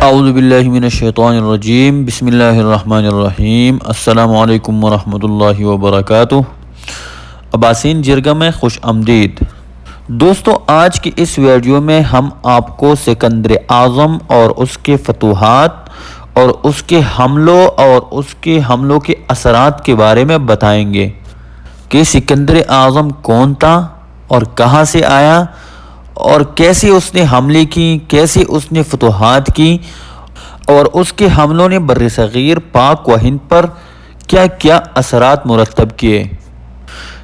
اعوذ باللہ من الشیطان الرجیم بسم اللہ الرحمن الرحیم السلام علیکم ورحمۃ اللہ وبرکاتہ۔ اباسین جرگہ میں خوش آمدید۔ دوستو، آج کی اس ویڈیو میں ہم آپ کو سکندر اعظم اور اس کے فتوحات اور اس کے حملوں کے اثرات کے بارے میں بتائیں گے کہ سکندر اعظم کون تھا اور کہاں سے آیا اور کیسے اس نے حملے کی، کیسے اس نے فتوحات کی اور اس کے حملوں نے بر صغیر پاک و ہند پر کیا کیا اثرات مرتب کیے۔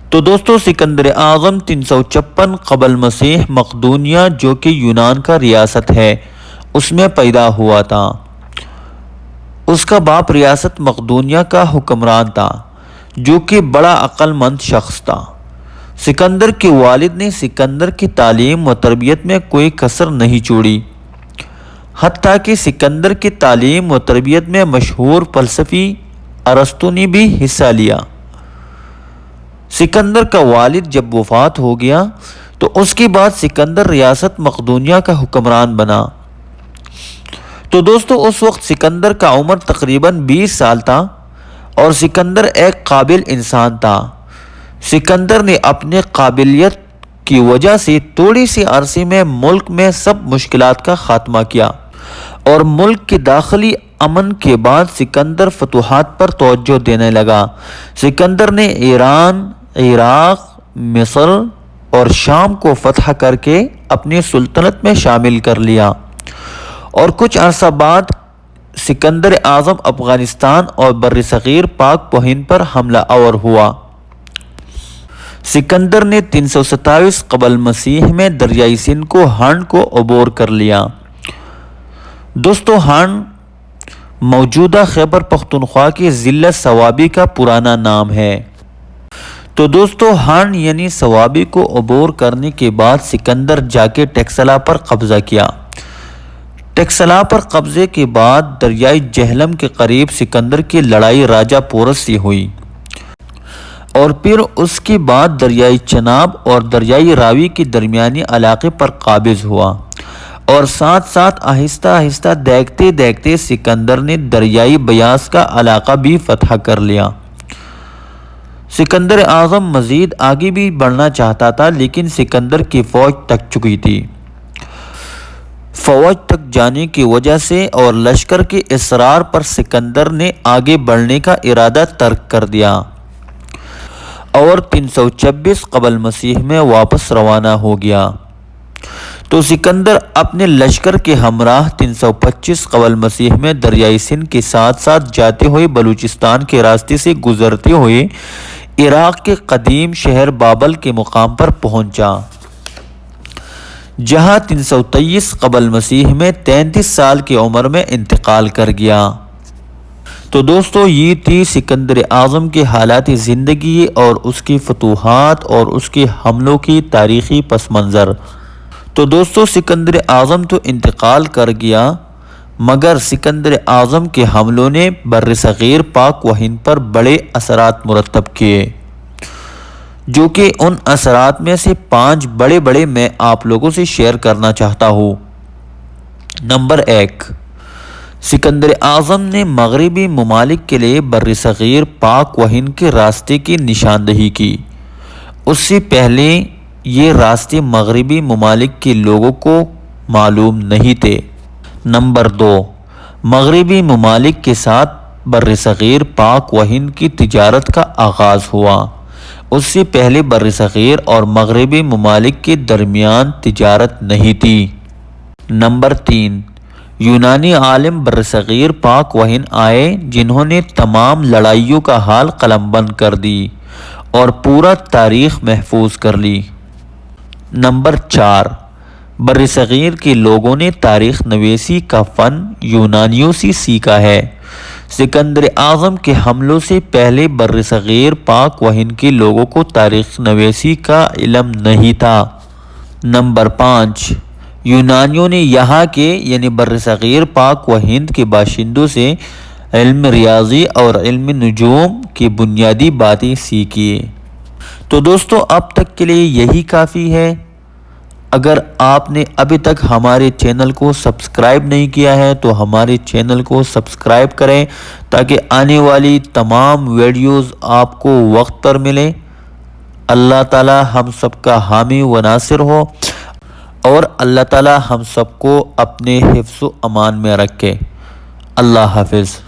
تو دوستو، سکندر اعظم 356 قبل مسیح مقدونیہ جو کہ یونان کا ریاست ہے اس میں پیدا ہوا تھا۔ اس کا باپ ریاست مقدونیہ کا حکمران تھا جو کہ بڑا عقل مند شخص تھا۔ سکندر کے والد نے سکندر کی تعلیم و تربیت میں کوئی کسر نہیں چھوڑی، حتیٰ کہ سکندر کی تعلیم و تربیت میں مشہور فلسفی ارسطو نے بھی حصہ لیا۔ سکندر کا والد جب وفات ہو گیا تو اس کے بعد سکندر ریاست مقدونیہ کا حکمران بنا۔ تو دوستو، اس وقت سکندر کا عمر تقریباً 20 سال تھا اور سکندر ایک قابل انسان تھا۔ سکندر نے اپنے قابلیت کی وجہ سے تھوڑی سی عرصے میں ملک میں سب مشکلات کا خاتمہ کیا اور ملک کے داخلی امن کے بعد سکندر فتوحات پر توجہ دینے لگا۔ سکندر نے ایران، عراق، مصر اور شام کو فتح کر کے اپنی سلطنت میں شامل کر لیا اور کچھ عرصہ بعد سکندر اعظم افغانستان اور بر صغیر پاک و ہند پر حملہ آور ہوا۔ سکندر نے 327 قبل مسیح میں دریائے سندھ کو ہانڈ کو عبور کر لیا۔ دوستو، ہانڈ موجودہ خیبر پختونخوا کے ضلع صوابی کا پرانا نام ہے۔ تو دوستو، ہانڈ یعنی صوابی کو عبور کرنے کے بعد سکندر جا کے ٹیکسلا پر قبضہ کیا۔ ٹیکسلا پر قبضے کے بعد دریائے جہلم کے قریب سکندر کی لڑائی راجہ پورس سے ہوئی اور پھر اس کے بعد دریائے چناب اور دریائے راوی کے درمیانی علاقے پر قابض ہوا اور ساتھ ساتھ آہستہ آہستہ دیکھتے دیکھتے سکندر نے دریائے بیاس کا علاقہ بھی فتح کر لیا۔ سکندر اعظم مزید آگے بھی بڑھنا چاہتا تھا لیکن سکندر کی فوج تک چکی تھی۔ فوج تک جانے کی وجہ سے اور لشکر کے اصرار پر سکندر نے آگے بڑھنے کا ارادہ ترک کر دیا اور 326 قبل مسیح میں واپس روانہ ہو گیا۔ تو سکندر اپنے لشکر کے ہمراہ 325 قبل مسیح میں دریائے سندھ کے ساتھ ساتھ جاتے ہوئے بلوچستان کے راستے سے گزرتے ہوئے عراق کے قدیم شہر بابل کے مقام پر پہنچا، جہاں 323 قبل مسیح میں 33 سال کی عمر میں انتقال کر گیا۔ تو دوستو، یہ تھی سکندر اعظم کے حالات زندگی اور اس کی فتوحات اور اس کے حملوں کی تاریخی پس منظر۔ تو دوستو، سکندر اعظم تو انتقال کر گیا مگر سکندر اعظم کے حملوں نے بر صغیر پاک و ہند پر بڑے اثرات مرتب کیے، جو کہ ان اثرات میں سے 5 بڑے میں آپ لوگوں سے شیئر کرنا چاہتا ہوں۔ نمبر 1، سکندر اعظم نے مغربی ممالک کے لیے بر صغیر پاک و ہند کے راستے کی نشاندہی کی۔ اس سے پہلے یہ راستے مغربی ممالک کے لوگوں کو معلوم نہیں تھے۔ نمبر 2، مغربی ممالک کے ساتھ بر صغیر پاک و ہند کی تجارت کا آغاز ہوا۔ اس سے پہلے بر صغیر اور مغربی ممالک کے درمیان تجارت نہیں تھی۔ نمبر 3، یونانی عالم بر صغیر پاک و ہند آئے جنہوں نے تمام لڑائیوں کا حال قلم بند کر دی اور پورا تاریخ محفوظ کر لی۔ نمبر 4، بر صغیر کے لوگوں نے تاریخ نویسی کا فن یونانیوں سے سیکھا ہے۔ سکندر اعظم کے حملوں سے پہلے بر صغیر پاک و ہند کے لوگوں کو تاریخ نویسی کا علم نہیں تھا۔ نمبر 5، یونانیوں نے یہاں کے یعنی بر صغیر پاک و ہند کے باشندوں سے علم ریاضی اور علم نجوم کی بنیادی باتیں سیکھی۔ تو دوستو، اب تک کے لیے یہی کافی ہے۔ اگر آپ نے ابھی تک ہمارے چینل کو سبسکرائب نہیں کیا ہے تو ہمارے چینل کو سبسکرائب کریں تاکہ آنے والی تمام ویڈیوز آپ کو وقت پر ملیں۔ اللہ تعالی ہم سب کا حامی و ناصر ہو اور اللہ تعالی ہم سب کو اپنے حفظ و امان میں رکھے۔ اللہ حافظ۔